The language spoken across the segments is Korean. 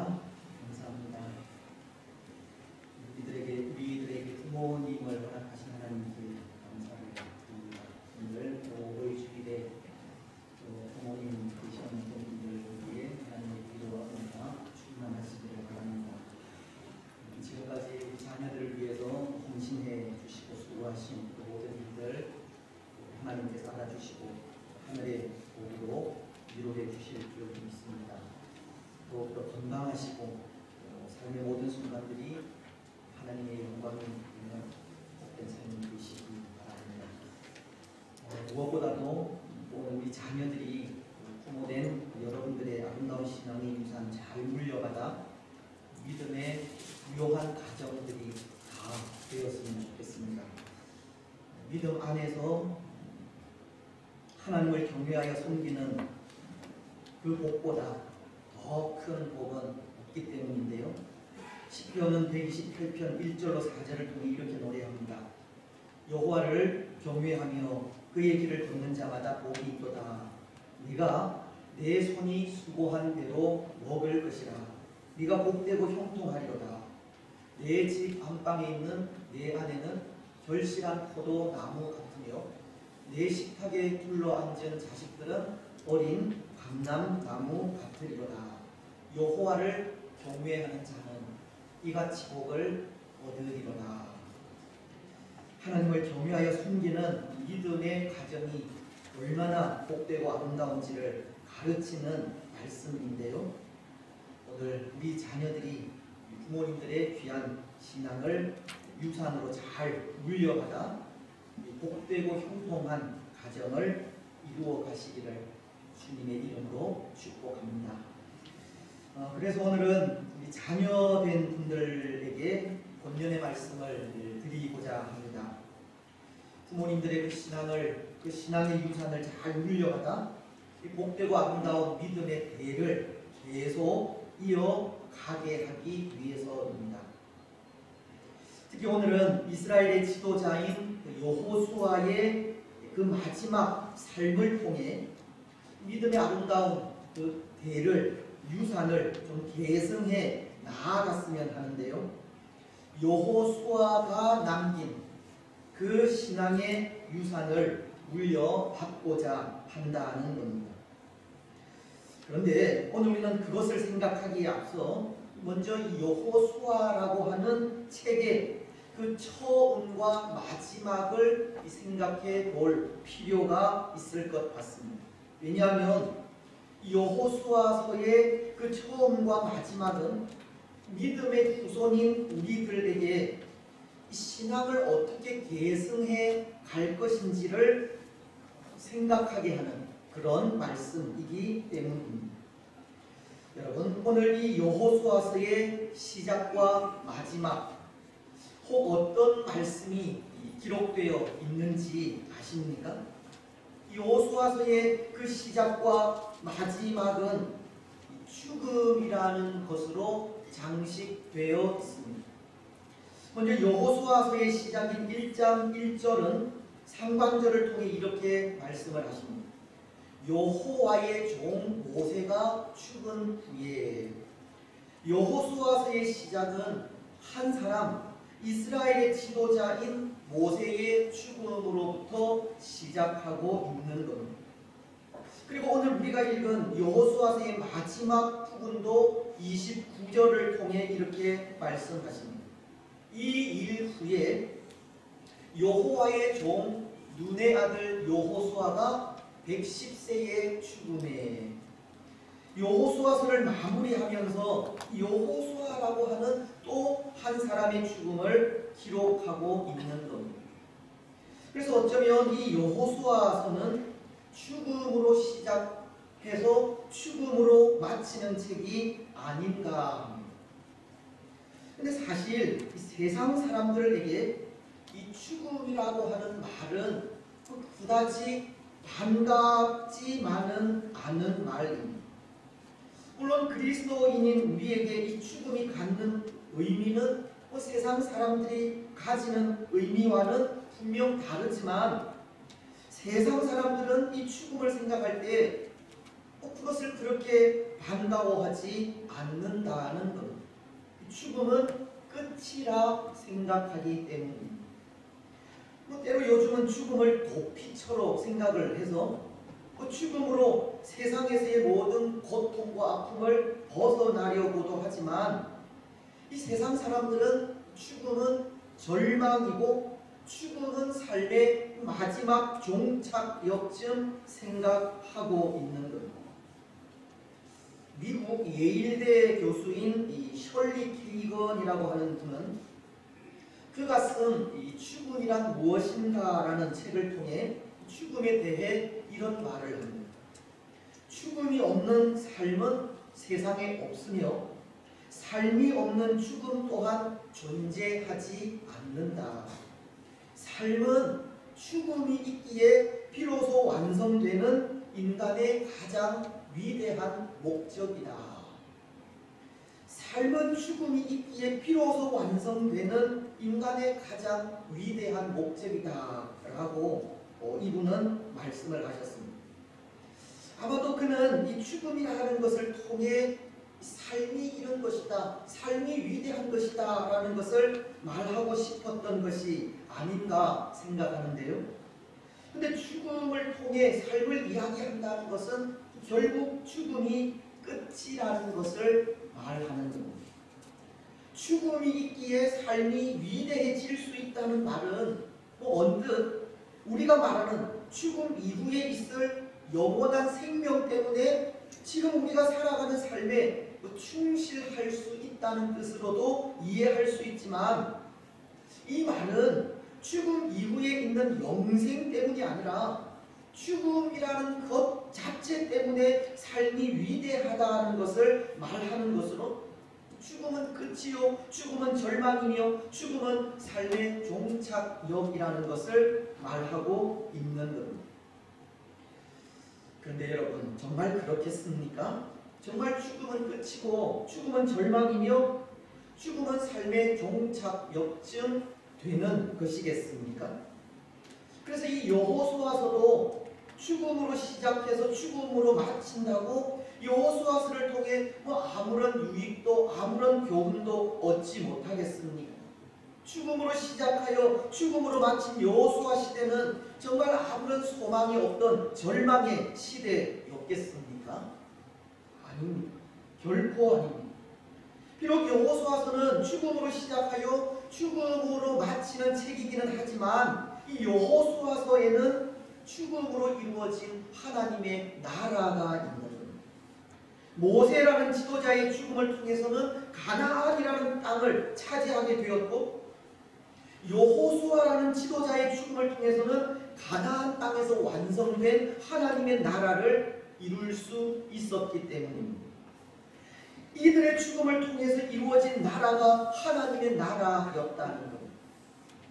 감사합니다. 우리들에게 부모님을 허락하신 하나님께 감사를 드립니다. 오늘 5월 주일에 부모님 되시는 분들 위해 하나님의 기도와 은혜가 충만하시기를 바랍니다. 지금까지 우리 자녀들을 위해서 헌신해 주시고 수고하신 모든 일들 하나님께서 알아주시고 하늘의 복으로 위로해 주실 줄 믿습니다. 더욱더 건강하시고 삶의 모든 순간들이 하나님의 영광이 있는 복된 삶이 되시기 바랍니다. 무엇보다도 우리 자녀들이 부모된 여러분들의 아름다운 신앙의 유산 잘 물려받아 믿음의 유효한 가정들이 다 되었으면 좋겠습니다. 믿음 안에서 하나님을 경외하여 섬기는 그 복보다 더 큰 복은 없기 때문인데요. 시편은 128편 1절로 4절을 통해 이렇게 노래합니다. 여호와를 경외하며 그의 길을 걷는 자마다 복이 있도다. 네가 내 손이 수고한 대로 먹을 것이라. 네가 복되고 형통하리로다. 내 집 안방에 있는 내 아내는 결실한 포도나무 같으며 내 식탁에 둘러앉은 자식들은 어린 감람나무 같으리로다. 여호와를 경외하는 자는 이같이 복을 얻으리로다. 하나님을 경외하여 숨기는 믿음의 가정이 얼마나 복되고 아름다운지를 가르치는 말씀인데요. 오늘 우리 자녀들이 부모님들의 귀한 신앙을 유산으로 잘 물려받아 복되고 형통한 가정을 이루어 가시기를 주님의 이름으로 축복합니다. 그래서 오늘은 우리 자녀된 분들에게 본연의 말씀을 드리고자 합니다. 부모님들의 그 신앙의 유산을 잘 물려받아 복되고 아름다운 믿음의 대를 계속 이어가게 하기 위해서입니다. 특히 오늘은 이스라엘의 지도자인 여호수아의 그 마지막 삶을 통해 믿음의 아름다운 그 대를 유산을 좀 계승해 나아갔으면 하는데요. 여호수아가 남긴 그 신앙의 유산을 물려받고자 한다는 겁니다. 그런데 오늘 우리는 그것을 생각하기에 앞서 먼저 이 여호수아라고 하는 책의 그 처음과 마지막을 생각해 볼 필요가 있을 것 같습니다. 왜냐하면 여호수아서의 그 처음과 마지막은 믿음의 후손인 우리들에게 신앙을 어떻게 계승해 갈 것인지를 생각하게 하는 그런 말씀이기 때문입니다. 여러분, 오늘 이 여호수아서의 시작과 마지막 혹 어떤 말씀이 기록되어 있는지 아십니까? 여호수아서의 그 시작과 마지막은 죽음이라는 것으로 장식되어 있습니다. 먼저 여호수아서의 시작인 1장 1절은 상관절을 통해 이렇게 말씀을 하십니다. 여호와의 종 모세가 죽은 후에. 여호수아서의 시작은 한 사람 이스라엘의 지도자인 모세의 죽음으로부터 시작하고 있는 겁니다. 그리고 오늘 우리가 읽은 여호수아서의 마지막 부분도 29절을 통해 이렇게 말씀하십니다. 이 일 후에 여호와의 종 눈의 아들 여호수아가 110세의 죽음에. 여호수아서를 마무리하면서 여호수아라고 하는 또 한 사람의 죽음을 기록하고 있는 겁니다. 그래서 어쩌면 이 여호수아서는 죽음으로 시작해서 죽음으로 마치는 책이 아닌가 합니다. 근데 사실 이 세상 사람들에게 이 죽음이라고 하는 말은 그다지 반갑지만은 않은 말입니다. 물론 그리스도인인 우리에게 이 죽음이 갖는 의미는 세상 사람들이 가지는 의미와는 분명 다르지만 세상 사람들은 이 죽음을 생각할 때 그것을 그렇게 반가워하지 않는다는 것. 죽음은 끝이라 생각하기 때문입니다. 때로 요즘은 죽음을 도피처로 생각을 해서 죽음으로 세상에서의 모든 고통과 아픔을 벗어나려고도 하지만 이 세상 사람들은 죽음은 절망이고 죽음은 삶의 마지막 종착역쯤 생각하고 있는 겁니다. 미국 예일대 교수인 이 셜리 케이건이라고 하는 분은 그가 쓴 이 죽음이란 무엇인가라는 책을 통해 죽음에 대해 이런 말을 합니다. 죽음이 없는 삶은 세상에 없으며 삶이 없는 죽음 또한 존재하지 않는다. 삶은 죽음이 있기에 비로소 완성되는 인간의 가장 위대한 목적이다. 삶은 죽음이 있기에 비로소 완성되는 인간의 가장 위대한 목적이다 라고 이분은 말씀을 하셨습니다. 아마도 그는 이 죽음이라는 것을 통해 삶이 이런 것이다, 삶이 위대한 것이다 라는 것을 말하고 싶었던 것이 아닌가 생각하는데요. 근데 죽음을 통해 삶을 이야기한다는 것은 결국 죽음이 끝이라는 것을 말하는 겁니다. 죽음이 있기에 삶이 위대해질 수 있다는 말은 언뜻 우리가 말하는 죽음 이후에 있을 영원한 생명 때문에 지금 우리가 살아가는 삶에 충실할 수 있다는 뜻으로도 이해할 수 있지만 이 말은 죽음 이후에 있는 영생 때문이 아니라 죽음이라는 것 자체 때문에 삶이 위대하다는 것을 말하는 것으로 죽음은 끝이요, 죽음은 절망이며 죽음은 삶의 종착역이라는 것을 말하고 있는 겁니다. 그런데 여러분, 정말 그렇겠습니까? 정말 죽음은 끝이고 죽음은 절망이며 죽음은 삶의 종착역쯤 되는 것이겠습니까? 그래서 이 여호수아서도 죽음으로 시작해서 죽음으로 마친다고 여호수아서를 통해 아무런 유익도 아무런 교훈도 얻지 못하겠습니까? 죽음으로 시작하여 죽음으로 마친 여호수아 시대는 정말 아무런 소망이 없던 절망의 시대였겠습니까? 아닙니다. 결코 아닙니다. 비록 여호수아서는 죽음으로 시작하여 죽음으로 마치는 책이기는 하지만 이 여호수아서에는 죽음으로 이루어진 하나님의 나라가 있는 겁니다. 모세라는 지도자의 죽음을 통해서는 가나안이라는 땅을 차지하게 되었고 여호수아라는 지도자의 죽음을 통해서는 가나안 땅에서 완성된 하나님의 나라를 이룰 수 있었기 때문입니다. 이들의 죽음을 통해서 이루어진 나라가 하나님의 나라였다는 겁니다.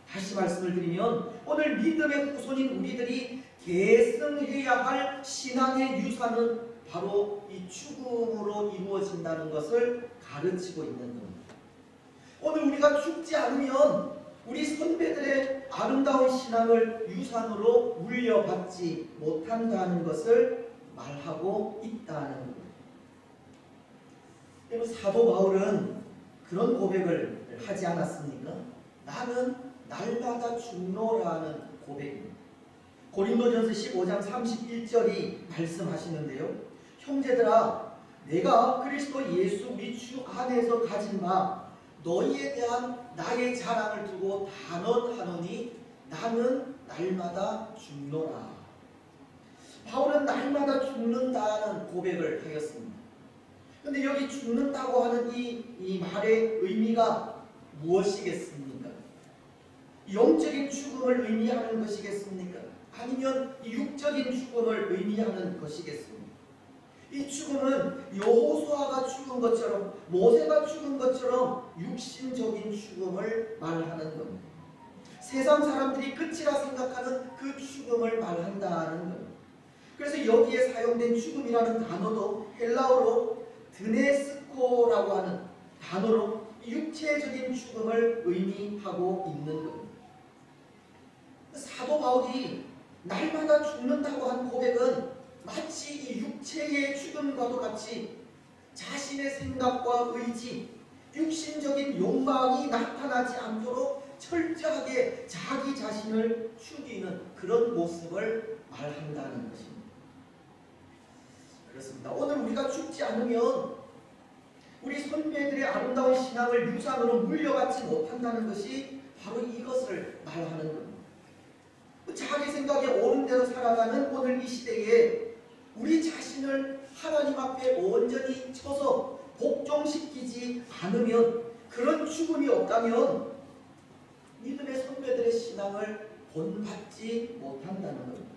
다시 말씀을 드리면 오늘 믿음의 후손인 우리들이 계승해야 할 신앙의 유산은 바로 이 죽음으로 이루어진다는 것을 가르치고 있는 겁니다. 오늘 우리가 죽지 않으면 우리 선배들의 아름다운 신앙을 유산으로 물려받지 못한다는 것을 말하고 있다는 겁니다. 사도 바울은 그런 고백을 하지 않았습니까? 나는 날마다 죽노라는 고백입니다. 고린도전서 15장 31절이 말씀하시는데요. 형제들아, 내가 그리스도 예수 우리 주 안에서 가진 바 너희에 대한 나의 자랑을 두고 단언하노니 나는 날마다 죽노라. 바울은 날마다 죽는다는 고백을 하였습니다. 그런데 여기 죽는다고 하는 이 말의 의미가 무엇이겠습니까? 영적인 죽음을 의미하는 것이겠습니까? 아니면 육적인 죽음을 의미하는 것이겠습니까? 이 죽음은 여호수아가 죽은 것처럼 모세가 죽은 것처럼 육신적인 죽음을 말하는 겁니다. 세상 사람들이 끝이라 생각하는 그 죽음을 말한다는 겁니다. 그래서 여기에 사용된 죽음이라는 단어도 헬라어로 드네스코라고 하는 단어로 육체적인 죽음을 의미하고 있는 겁니다. 사도 바울이 날마다 죽는다고 한 고백은 마치 이 육체의 죽음과도 같이 자신의 생각과 의지, 육신적인 욕망이 나타나지 않도록 철저하게 자기 자신을 죽이는 그런 모습을 말한다는 것입니다. 그렇습니다. 오늘 우리가 죽지 않으면 우리 선배들의 아름다운 신앙을 유산으로 물려받지 못한다는 것이 바로 이것을 말하는 겁니다. 자기 생각에 옳은 대로 살아가는 오늘 이 시대에 우리 자신을 하나님 앞에 온전히 쳐서 복종시키지 않으면, 그런 죽음이 없다면 믿음의 선배들의 신앙을 본받지 못한다는 겁니다.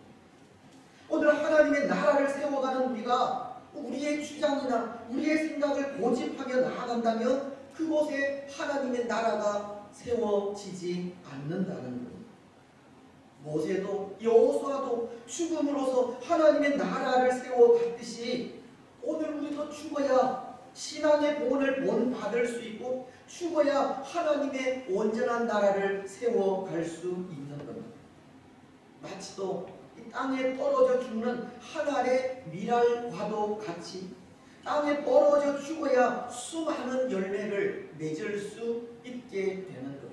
오늘 하나님의 나라를 세워가는 우리가 우리의 주장이나 우리의 생각을 고집하며 나아간다면 그곳에 하나님의 나라가 세워지지 않는다는 겁니다. 모세도 여호수아도 죽음으로써 하나님의 나라를 세워갔듯이 오늘 우리도 죽어야 신앙의 본을 본받을 수 있고 죽어야 하나님의 온전한 나라를 세워갈 수 있는 겁니다. 마치도 이 땅에 떨어져 죽는 한 알의 밀알과도 같이 땅에 떨어져 죽어야 수많은 열매를 맺을 수 있게 되는 겁니다.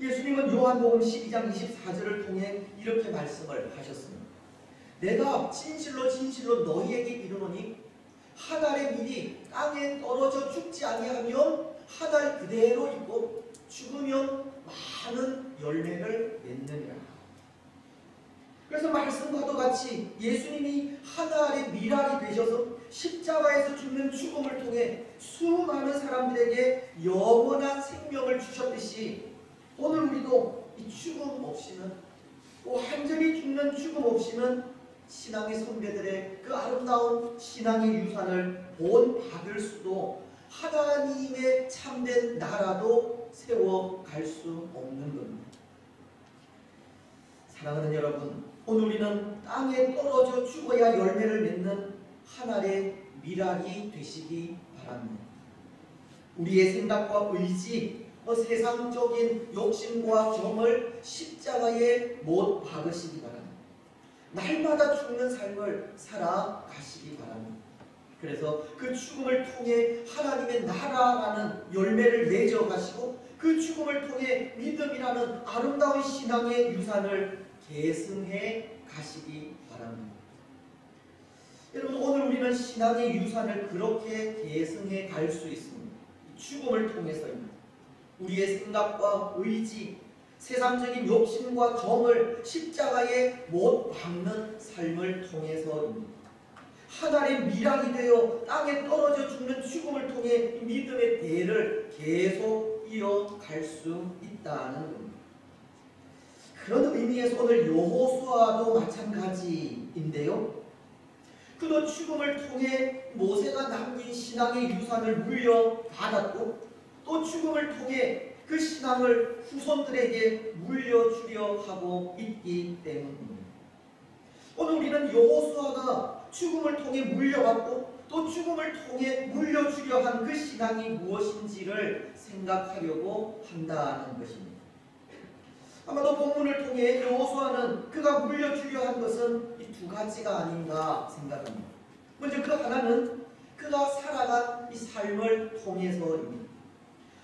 예수님은 요한복음 12장 24절을 통해 이렇게 말씀을 하셨습니다. 내가 진실로 진실로 너희에게 이르노니 한 알의 밀이 땅에 떨어져 죽지 아니하면 한 알 그대로 있고 죽으면 많은 열매를 맺느니라. 그래서 말씀과도 같이 예수님이 한 알의 밀알이 되셔서 십자가에서 죽는 죽음을 통해 수많은 사람들에게 영원한 생명을 주셨듯이 오늘 우리도 이 죽음 없이는, 완전히 죽는 죽음 없이는 신앙의 선배들의 그 아름다운 신앙의 유산을 본받을 수도 하나님의 참된 나라도 세워갈 수 없는 겁니다. 사랑하는 여러분, 오늘 우리는 땅에 떨어져 죽어야 열매를 맺는 한 알의 밀알이 되시기 바랍니다. 우리의 생각과 의지, 세상적인 욕심과 정을 십자가에 못 박으시기 바랍니다. 날마다 죽는 삶을 살아가시기 바랍니다. 그래서 그 죽음을 통해 하나님의 나라라는 열매를 맺어가시고 그 죽음을 통해 믿음이라는 아름다운 신앙의 유산을 계승해 가시기 바랍니다. 여러분, 오늘 우리는 신앙의 유산을 그렇게 계승해 갈 수 있습니다. 죽음을 통해서입니다. 우리의 생각과 의지, 세상적인 욕심과 정을 십자가에 못 박는 삶을 통해서입니다. 하나의 밀알이 되어 땅에 떨어져 죽는 죽음을 통해 믿음의 대를 계속 이어갈 수 있다는 겁니다. 그런 의미에서 오늘 여호수아도 마찬가지인데요. 그도 죽음을 통해 모세가 남긴 신앙의 유산을 물려받았고 또 죽음을 통해 그 신앙을 후손들에게 물려주려 하고 있기 때문입니다. 오늘 우리는 여호수아가 죽음을 통해 물려받고 또 죽음을 통해 물려주려 한 그 신앙이 무엇인지를 생각하려고 한다는 것입니다. 아마도 본문을 통해 여호수아는 그가 물려주려 한 것은 이 두 가지가 아닌가 생각합니다. 먼저 그 하나는 그가 살아간 이 삶을 통해서입니다.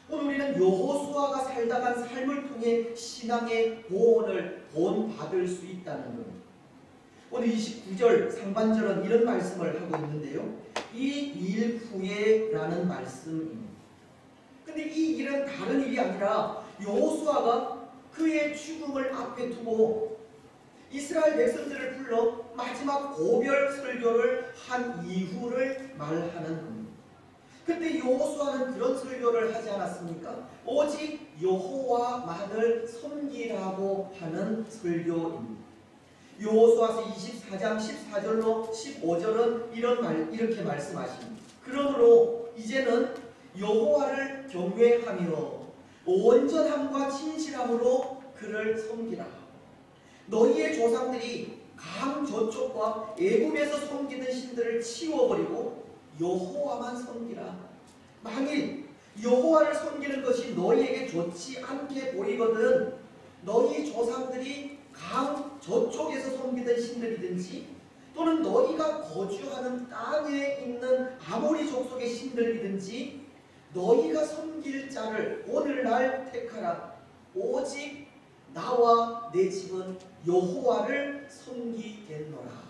오늘 우리는 여호수아가 살다간 삶을 통해 신앙의 보온을 본받을 수 있다는 겁니다. 오늘 29절 상반절은 이런 말씀을 하고 있는데요. 이 일 후에 라는 말씀입니다. 근데 이 일은 다른 일이 아니라 여호수아가 그의 죽음을 앞에 두고 이스라엘 백성들을 불러 마지막 고별 설교를 한 이후를 말하는 겁니다. 그때 여호수아는 그런 설교를 하지 않았습니까? 오직 여호와만을 섬기라고 하는 설교입니다. 여호수아서 24장 14절로 15절은 이렇게 말씀하십니다. 그러므로 이제는 여호와를 경외하며 온전함과 진실함으로 그를 섬기라. 너희의 조상들이 강 저쪽과 애굽에서 섬기는 신들을 치워버리고 여호와만 섬기라. 만일 여호와를 섬기는 것이 너희에게 좋지 않게 보이거든 너희 조상들이 강 저쪽에서 섬기던 신들이든지 또는 너희가 거주하는 땅에 있는 아모리 족속의 신들이든지 너희가 섬길 자를 오늘날 택하라. 오직 나와 내 집은 여호와를 섬기겠노라.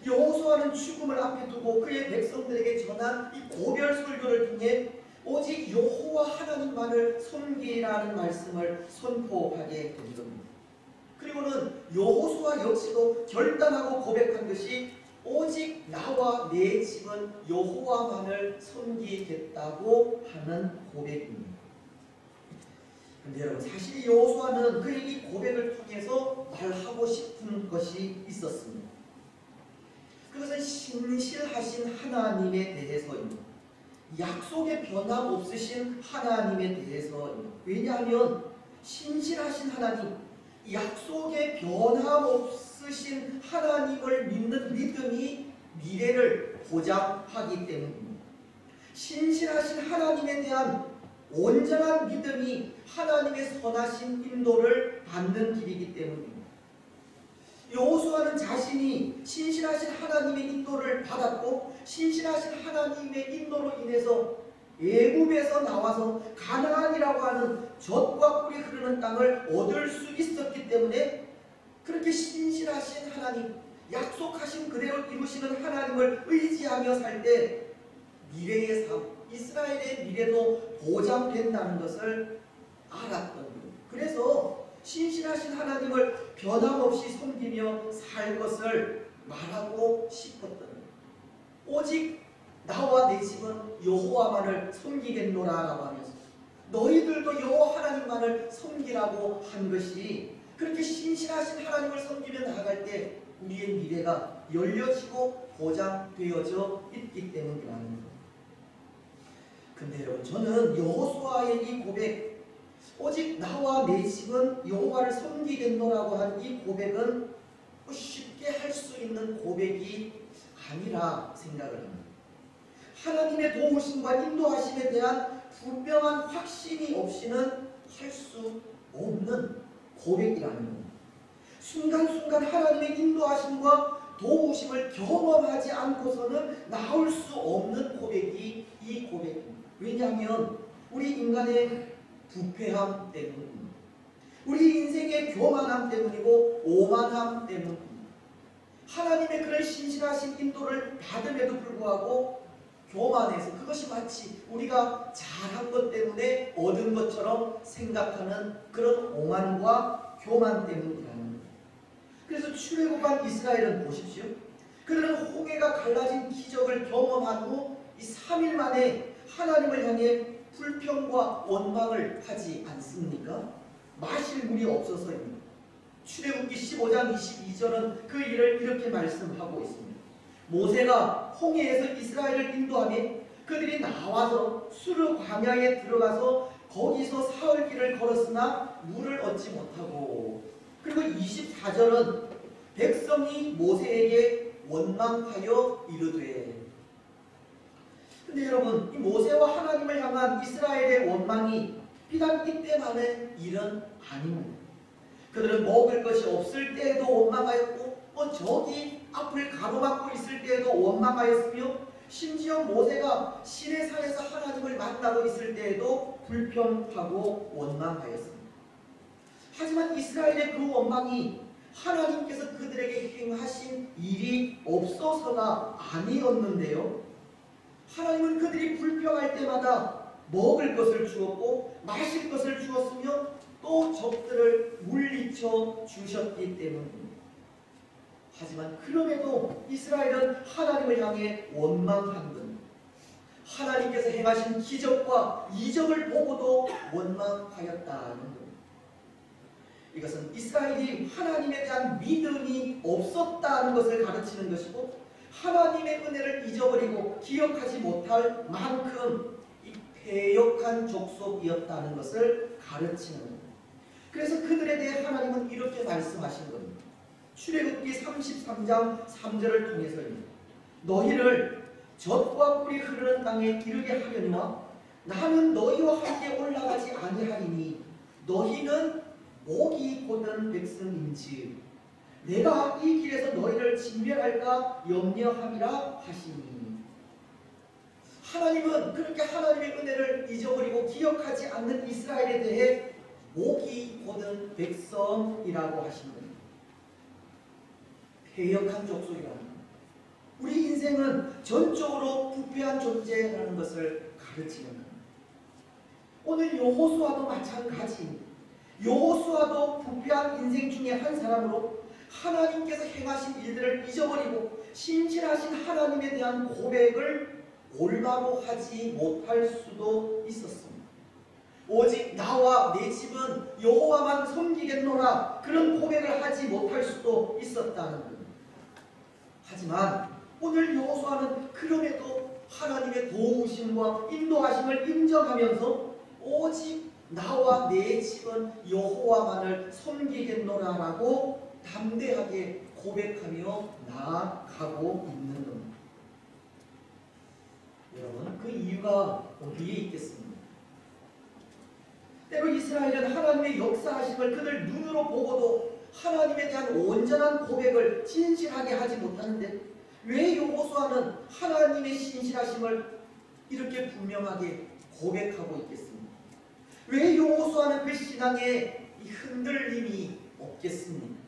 여호수아는 죽음을 앞에 두고 그의 백성들에게 전한 이 고별 설교를 통해 오직 여호와 하나님만을 섬기라는 말씀을 선포하게 된 겁니다. 그리고는 여호수아 역시도 결단하고 고백한 것이 오직 나와 내 집은 여호와만을 섬기겠다고 하는 고백입니다. 그런데 여러분, 사실 여호수아는 그의 이 고백을 통해서 말하고 싶은 것이 있었습니다. 그것은 신실하신 하나님에 대해서입니다. 약속의 변함없으신 하나님에 대해서입니다. 왜냐하면 신실하신 하나님, 약속의 변함없으신 하나님을 믿는 믿음이 미래를 보장하기 때문입니다. 신실하신 하나님에 대한 온전한 믿음이 하나님의 선하신 인도를 받는 길이기 때문입니다. 여호수아는 자신이 신실하신 하나님의 인도를 받았고 신실하신 하나님의 인도로 인해서 애굽에서 나와서 가나안이라고 하는 젖과 꿀이 흐르는 땅을 얻을 수 있었기 때문에 그렇게 신실하신 하나님, 약속하신 그대로 이루시는 하나님을 의지하며 살 때 미래의 삶, 이스라엘의 미래도 보장된다는 것을 알았던 거예요. 그래서 신실하신 하나님을 변함없이 섬기며 살 것을 말하고 싶었던 거예요. 오직 나와 내 집은 여호와만을 섬기겠노라라고 하면서 너희들도 여호와 하나님만을 섬기라고 한 것이 그렇게 신실하신 하나님을 섬기며 나아갈 때 우리의 미래가 열려지고 보장되어져 있기 때문이라는 거예요. 근데 여러분, 저는 여호수아의 이 고백, 오직 나와 내 집은 여호와를 섬기겠노라고 한 이 고백은 쉽게 할 수 있는 고백이 아니라 생각을 합니다. 하나님의 도우심과 인도하심에 대한 분명한 확신이 없이는 할 수 없는 고백이라는 겁니다. 순간순간 하나님의 인도하심과 도우심을 경험하지 않고서는 나올 수 없는 고백이 이 고백입니다. 왜냐하면 우리 인간의 부패함 때문입니다. 우리 인생의 교만함 때문이고 오만함 때문입니다. 하나님의 그런 신실하신 인도를 받음에도 불구하고 교만해서 그것이 마치 우리가 잘한 것 때문에 얻은 것처럼 생각하는 그런 오만과 교만 때문이라는 거예요. 그래서 출애굽한 이스라엘은 보십시오. 그들은 홍해가 갈라진 기적을 경험한 후 이 3일 만에 하나님을 향해 불평과 원망을 하지 않습니까? 마실 물이 없어서입니다. 출애굽기 15장 22절은 그 일을 이렇게 말씀하고 있습니다. 모세가 홍해에서 이스라엘을 인도하며 그들이 나와서 수르 광야에 들어가서 거기서 사흘 길을 걸었으나 물을 얻지 못하고, 그리고 24절은 백성이 모세에게 원망하여 이르되. 근데 여러분, 이 모세와 하나님을 향한 이스라엘의 원망이 비단 이때만의 일은 아닙니다. 그들은 먹을 것이 없을 때에도 원망하였고 저기 앞을 가로막고 있을 때에도 원망하였으며 심지어 모세가 시내산에서 하나님을 만나고 있을 때에도 불평하고 원망하였습니다. 하지만 이스라엘의 그 원망이 하나님께서 그들에게 행하신 일이 없어서가 아니었는데요. 하나님은 그들이 불평할 때마다 먹을 것을 주었고 마실 것을 주었으며 또 적들을 물리쳐 주셨기 때문입니다. 하지만 그럼에도 이스라엘은 하나님을 향해 원망한 것, 하나님께서 행하신 기적과 이적을 보고도 원망하였다는 것. 이것은 이스라엘이 하나님에 대한 믿음이 없었다는 것을 가르치는 것이고, 하나님의 은혜를 잊어버리고 기억하지 못할 만큼 이 패역한 족속이었다는 것을 가르치는 겁니다. 그래서 그들에 대해 하나님은 이렇게 말씀하신 겁니다. 출애굽기 33장 3절을 통해서입니다. 너희를 젖과 꿀이 흐르는 땅에 이르게 하려니와 나는 너희와 함께 올라가지 아니하리니 너희는 목이 곧은 백성인지 내가 이 길에서 너희를 진멸할까 염려함이라 하시니. 하나님은 그렇게 하나님의 은혜를 잊어버리고 기억하지 않는 이스라엘에 대해 목이 곧은 백성이라고 하십니다. 패역한 족속이라는 것. 우리 인생은 전적으로 부패한 존재라는 것을 가르치는 겁니다. 오늘 여호수아도 마찬가지입니다. 여호수아도 부패한 인생 중에 한 사람으로 하나님께서 행하신 일들을 잊어버리고 신실하신 하나님에 대한 고백을 올바로 하지 못할 수도 있었습니다. 오직 나와 내 집은 여호와만 섬기겠노라, 그런 고백을 하지 못할 수도 있었다는 겁니다. 하지만 오늘 여호수아는 그럼에도 하나님의 도우심과 인도하심을 인정하면서 오직 나와 내 집은 여호와만을 섬기겠노라라고 담대하게 고백하며 나아가고 있는 겁니다. 여러분, 그 이유가 어디에 있겠습니까? 때로 이스라엘은 하나님의 역사하심을 그들 눈으로 보고도 하나님에 대한 온전한 고백을 진실하게 하지 못하는데, 왜 여호수아는 하나님의 신실하심을 이렇게 분명하게 고백하고 있겠습니까? 왜 여호수아는 그 신앙에 흔들림이 없겠습니까?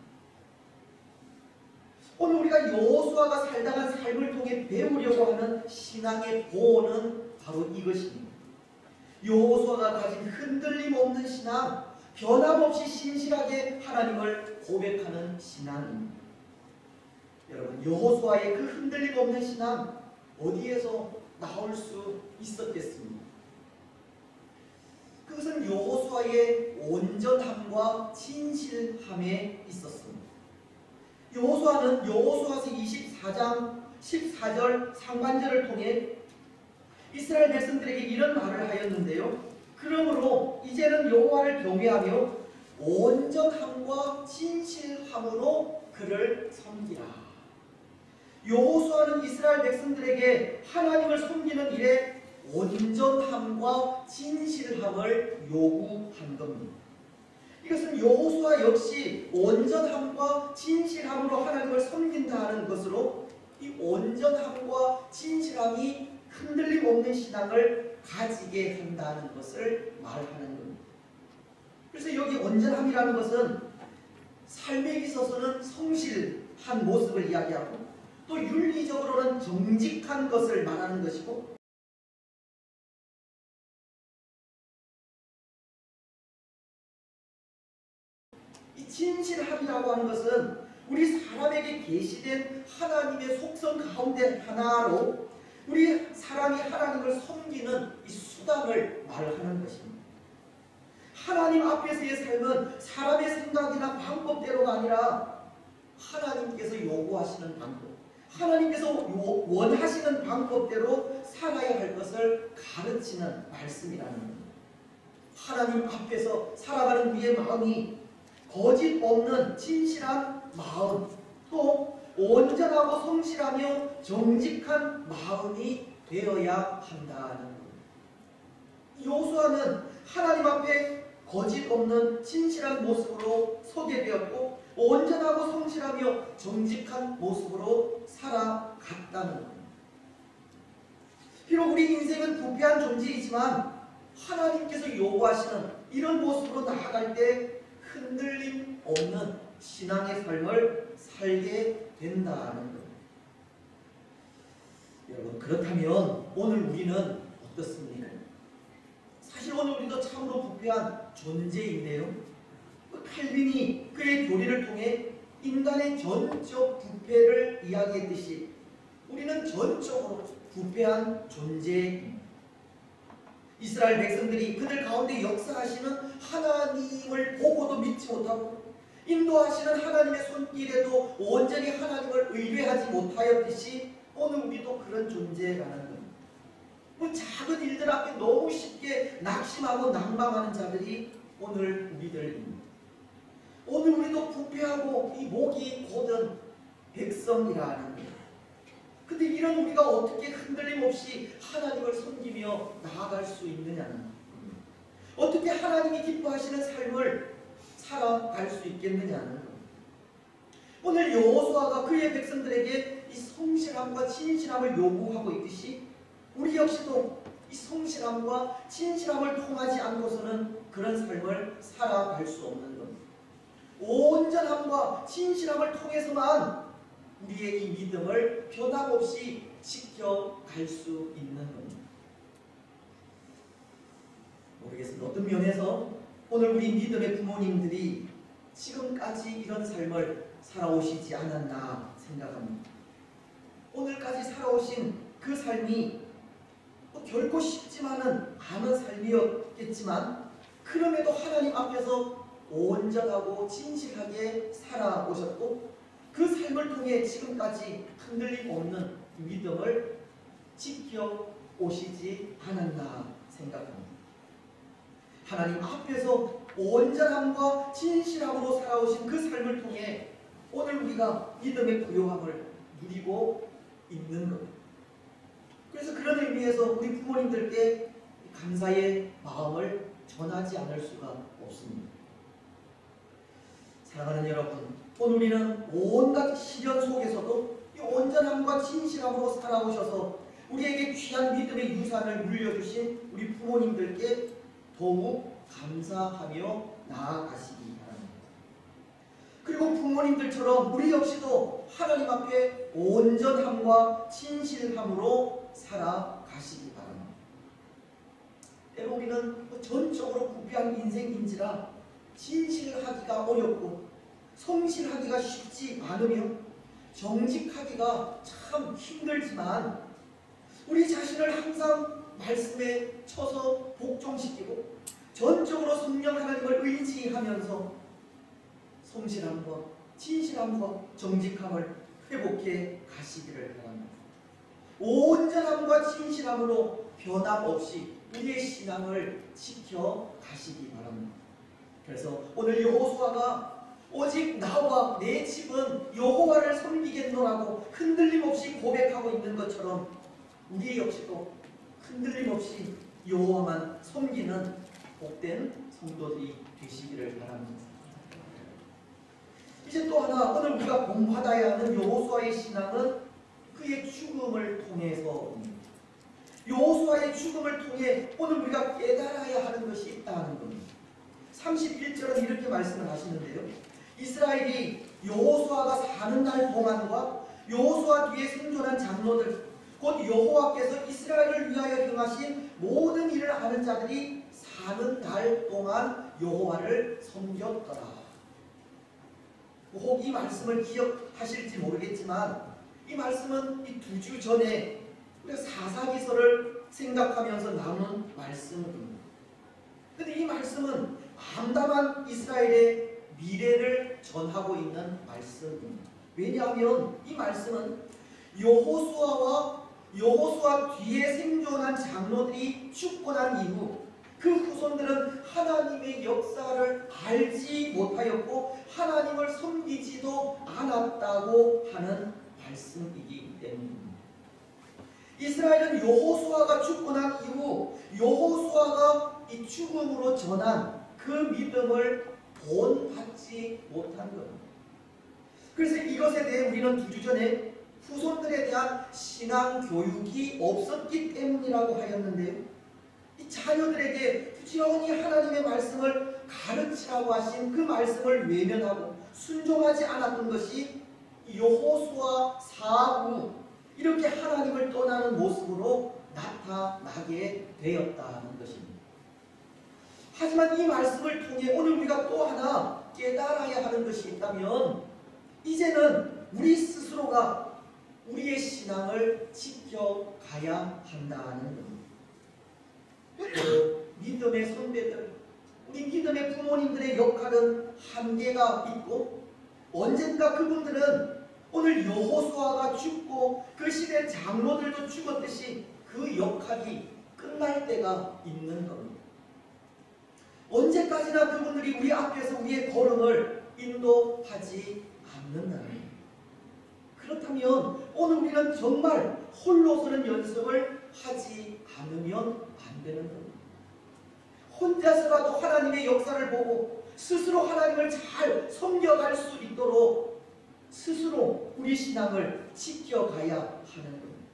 오늘 우리가 여호수아가 살다간 삶을 통해 배우려고 하는 신앙의 보호는 바로 이것입니다. 여호수아가 가진 흔들림 없는 신앙, 변함없이 신실하게 하나님을 고백하는 신앙입니다. 여러분, 여호수아의 그 흔들림 없는 신앙 어디에서 나올 수 있었겠습니까? 그것은 여호수아의 온전함과 진실함에 있었습니다. 여호수아는 여호수아서 24장 14절 상반절을 통해 이스라엘 백성들에게 이런 말을 하였는데요. 그러므로 이제는 여호와를 경외하며 온전함과 진실함으로 그를 섬기라. 여호수아는 이스라엘 백성들에게 하나님을 섬기는 일에 온전함과 진실함을 요구한 겁니다. 이것은 여호수아 역시 온전함과 진실함으로 하나님을 섬긴다는 것으로 이 온전함과 진실함이 흔들림 없는 신앙을 가지게 한다는 것을 말하는 겁니다. 그래서 여기 온전함이라는 것은 삶에 있어서는 성실한 모습을 이야기하고 또 윤리적으로는 정직한 것을 말하는 것이고, 이 진실함이라고 하는 것은 우리 사람에게 계시된 하나님의 속성 가운데 하나로 우리 사람이 하나님을 섬기는 이 수단을 말하는 것입니다. 하나님 앞에서의 삶은 사람의 생각이나 방법대로가 아니라 하나님께서 요구하시는 방법, 하나님께서 원하시는 방법대로 살아야 할 것을 가르치는 말씀이라는 겁니다. 하나님 앞에서 살아가는 우리의 마음이 거짓 없는 진실한 마음, 또 온전하고 성실하며 정직한 마음이 되어야 한다는 겁니다. 여호수아는 하나님 앞에 거짓 없는 진실한 모습으로 서게 되었고 온전하고 성실하며 정직한 모습으로 살아갔다는 겁니다. 비록 우리 인생은 부패한 존재이지만 하나님께서 요구하시는 이런 모습으로 나아갈 때 흔들림 없는 신앙의 삶을 살게 된다는 겁니다. 여러분, 그렇다면 오늘 우리는 어떻습니까? 사실 오늘 우리도 참으로 부패한 존재인데요. 칼빈이 그의 교리를 통해 인간의 전적 부패를 이야기했듯이 우리는 전적으로 부패한 존재입니다. 이스라엘 백성들이 그들 가운데 역사하시는 하나님을 보고도 믿지 못하고 인도하시는 하나님의 손길에도 온전히 하나님을 의뢰하지 못하였듯이 오늘 우리도 그런 존재라는 겁니다. 작은 일들 앞에 너무 쉽게 낙심하고 낭망하는 자들이 오늘 우리들입니다. 오늘 우리도 부패하고 이 목이 곧은 백성이라는 겁니다. 근데 이런 우리가 어떻게 흔들림 없이 하나님을 섬기며 나아갈 수 있느냐는 겁니다. 어떻게 하나님이 기뻐하시는 삶을 살아갈 수 있겠느냐는 겁니다. 오늘 여호수아가 그의 백성들에게 이 성실함과 진실함을 요구하고 있듯이 우리 역시도 이 성실함과 진실함을 통하지 않고서는 그런 삶을 살아갈 수 없는 겁니다. 온전함과 진실함을 통해서만 우리의 이 믿음을 변함없이 지켜갈 수 있는 겁니다. 모르겠습니다. 어떤 면에서 오늘 우리 믿음의 부모님들이 지금까지 이런 삶을 살아오시지 않았나 생각합니다. 오늘까지 살아오신 그 삶이 결코 쉽지만은 않은 삶이었겠지만 그럼에도 하나님 앞에서 온전하고 진실하게 살아오셨고 그 삶을 통해 지금까지 흔들림 없는 믿음을 지켜오시지 않았나 생각합니다. 하나님 앞에서 온전함과 진실함으로 살아오신 그 삶을 통해 오늘 우리가 믿음의 부요함을 누리고 있는 것. 그래서 그런 의미에서 우리 부모님들께 감사의 마음을 전하지 않을 수가 없습니다. 사랑하는 여러분, 오늘 우리는 온갖 시련 속에서도 이 온전함과 진실함으로 살아오셔서 우리에게 귀한 믿음의 유산을 물려주신 우리 부모님들께 더욱 감사하며 나아가시기 바랍니다. 그리고 부모님들처럼 우리 역시도 하나님 앞에 온전함과 진실함으로 살아가시기 바랍니다. 때로 우리는 전적으로 부패한 인생인지라 진실하기가 어렵고 성실하기가 쉽지 않으며 정직하기가 참 힘들지만 우리 자신을 항상 말씀에 쳐서 복종시키고 전적으로 성령 하나님을 의지하면서 성실함과 진실함과 정직함을 회복해 가시기를 바랍니다. 온전함과 진실함으로 변함없이 우리의 신앙을 지켜 가시기 바랍니다. 그래서 오늘 여호수아가 오직 나와 내 집은 여호와를 섬기겠노라고 흔들림 없이 고백하고 있는 것처럼 우리 역시도 흔들림 없이 여호와만 섬기는 복된 성도들이 되시기를 바랍니다. 이제 또 하나 오늘 우리가 본받아야 하는 여호수아의 신앙은 그의 죽음을 통해서입니다. 여호수아의 죽음을 통해 오늘 우리가 깨달아야 하는 것이 있다는 겁니다. 31절은 이렇게 말씀을 하시는데요. 이스라엘이 여호수아가 사는 날 동안과 여호수아 뒤에 생존한 장로들 곧 여호와께서 이스라엘을 위하여 행하신 모든 일을 아는 자들이 사는 날 동안 여호와를 섬겼더라. 혹 이 말씀을 기억하실지 모르겠지만 이 말씀은 이 2주 전에 우리가 사사기서를 생각하면서 나눈 말씀입니다. 그런데 이 말씀은 암담한 이스라엘의 미래를 전하고 있는 말씀입니다. 왜냐하면 이 말씀은 여호수아와 여호수아 뒤에 생존한 장로들이 죽고 난 이후 그 후손들은 하나님의 역사를 알지 못하였고 하나님을 섬기지도 않았다고 하는 말씀이기 때문입니다. 이스라엘은 여호수아가 죽고 난 이후 여호수아가 이 죽음으로 전한 그 믿음을 본받지 못한 겁니다. 그래서 이것에 대해 우리는 2주 전에 후손들에 대한 신앙 교육이 없었기 때문이라고 하였는데요. 이 자녀들에게 부지런히 하나님의 말씀을 가르치라고 하신 그 말씀을 외면하고 순종하지 않았던 것이 여호수아 사후 이렇게 하나님을 떠나는 모습으로 나타나게 되었다는 것입니다. 하지만 이 말씀을 통해 오늘 우리가 또 하나 깨달아야 하는 것이 있다면 이제는 우리 스스로가 우리의 신앙을 지켜가야 한다는 겁니다. 믿음의 선배들, 우리 믿음의 부모님들의 역할은 한계가 있고 언젠가 그분들은 오늘 여호수아가 죽고 그 시대 장로들도 죽었듯이 그 역할이 끝날 때가 있는 겁니다. 언제까지나 그분들이 우리 앞에서 우리의 걸음을 인도하지 않는다는 그렇다면 오늘 우리는 정말 홀로서는 연습을 하지 않으면 안 되는 겁니다. 혼자서라도 하나님의 역사를 보고 스스로 하나님을 잘 섬겨갈 수 있도록 스스로 우리 신앙을 지켜가야 하는 겁니다.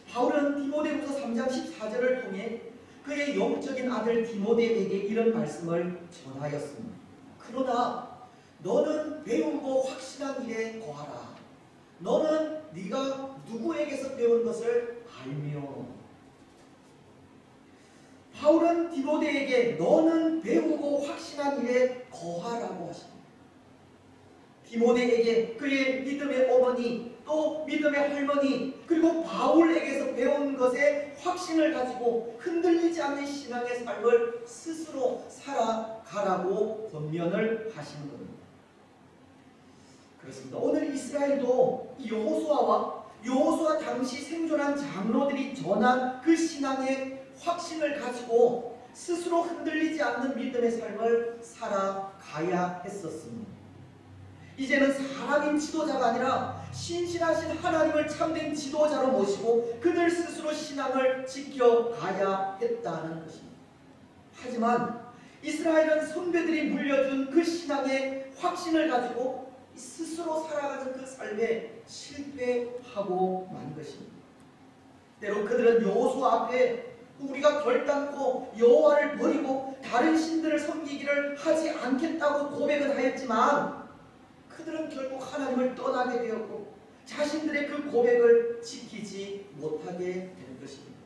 바울은 디모데후서 3장 14절을 통해 그의 영적인 아들 디모데에게 이런 말씀을 전하였습니다. 그러나 너는 배우고 확신한 일에 거하라. 너는 네가 누구에게서 배운 것을 알며. 바울은 디모데에게 너는 배우고 확신한 일에 거하라고 하십니다. 디모데에게 그의 믿음의 어머니 또 믿음의 할머니 그리고 바울에게서 배운 것에 확신을 가지고 흔들리지 않는 신앙의 삶을 스스로 살아가라고 권면을 하시는 겁니다. 그렇습니다. 오늘 이스라엘도 여호수아 당시 생존한 장로들이 전한 그 신앙의 확신을 가지고 스스로 흔들리지 않는 믿음의 삶을 살아가야 했었습니다. 이제는 사람인 지도자가 아니라 신실하신 하나님을 참된 지도자로 모시고 그들 스스로 신앙을 지켜가야 했다는 것입니다. 하지만 이스라엘은 선배들이 물려준 그 신앙의 확신을 가지고 스스로 살아가는 그 삶에 실패하고 만 것입니다. 때로 그들은 여호수아 앞에 우리가 결단코 여호와를 버리고 다른 신들을 섬기기를 하지 않겠다고 고백은 하였지만 그들은 결국 하나님을 떠나게 되었고 자신들의 그 고백을 지키지 못하게 된 것입니다.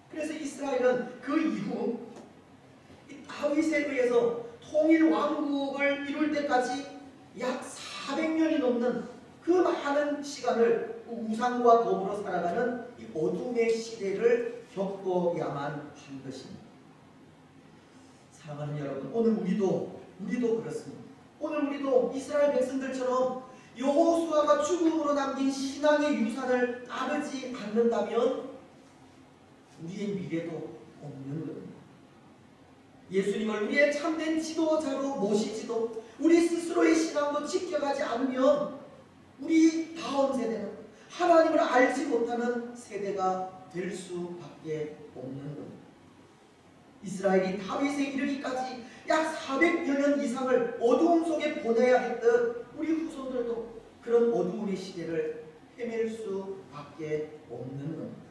그래서 이스라엘은 그 이후 다윗에 의해서 통일 왕국을 이룰 때까지 약 400년이 넘는 그 많은 시간을 우상과 더불어 살아가는 이 어둠의 시대를 겪어야만 한 것입니다. 사랑하는 여러분, 오늘 우리도 그렇습니다. 오늘 우리도 이스라엘 백성들처럼 여호수아가 죽음으로 남긴 신앙의 유산을 따르지 않는다면 우리의 미래도 없는 겁니다. 예수님을 우리의 참된 지도자로 모시지도 우리 스스로의 신앙도 지켜가지 않으면 우리 다음 세대는 하나님을 알지 못하는 세대가 될 수밖에 없는 겁니다. 이스라엘이 다윗에 이르기까지 약 400여 년 이상을 어두움 속에 보내야 했던 우리 후손들도 그런 어두움의 시대를 헤맬 수밖에 없는 겁니다.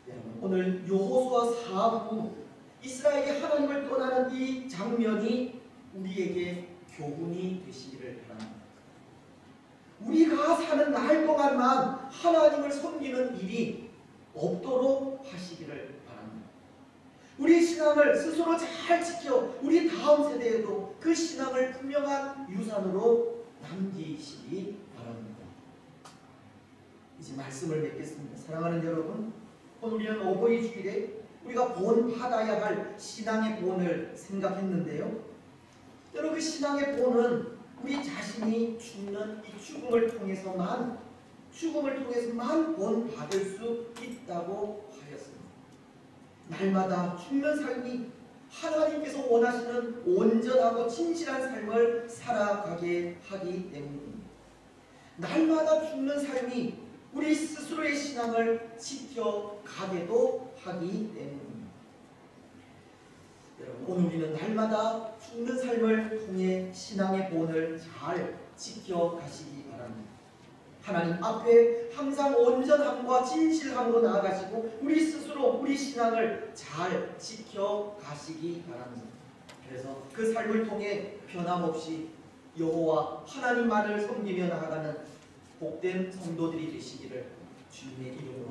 여러분, 오늘 여호수아 사후 이스라엘이 하나님을 떠나는 이 장면이 우리에게 교훈이 되시기를 바랍니다. 우리가 사는 날 동안만 하나님을 섬기는 일이 없도록 하시기를 바랍니다. 우리 신앙을 스스로 잘 지켜 우리 다음 세대에도 그 신앙을 분명한 유산으로 남기시기 바랍니다. 이제 말씀을 맺겠습니다. 사랑하는 여러분, 오늘 우리는 어버이 주일에 우리가 본받아야 할 신앙의 본을 생각했는데요. 여러분, 그 신앙의 본은 우리 자신이 죽는 이 죽음을 통해서만 본받을 수 있다고 하였습니다. 날마다 죽는 삶이 하나님께서 원하시는 온전하고 진실한 삶을 살아가게 하기 때문입니다. 날마다 죽는 삶이 우리 스스로의 신앙을 지켜가게도 하기 때문입니다. 여러분, 오늘 우리는 날마다 죽는 삶을 통해 신앙의 본을 잘 지켜가시기 바랍니다. 하나님 앞에 항상 온전함과 진실함으로 나아가시고 우리 스스로 우리 신앙을 잘 지켜가시기 바랍니다. 그래서 그 삶을 통해 변함없이 여호와 하나님만을 섬기며 나아가는 복된 성도들이 되시기를 주님의 이름으로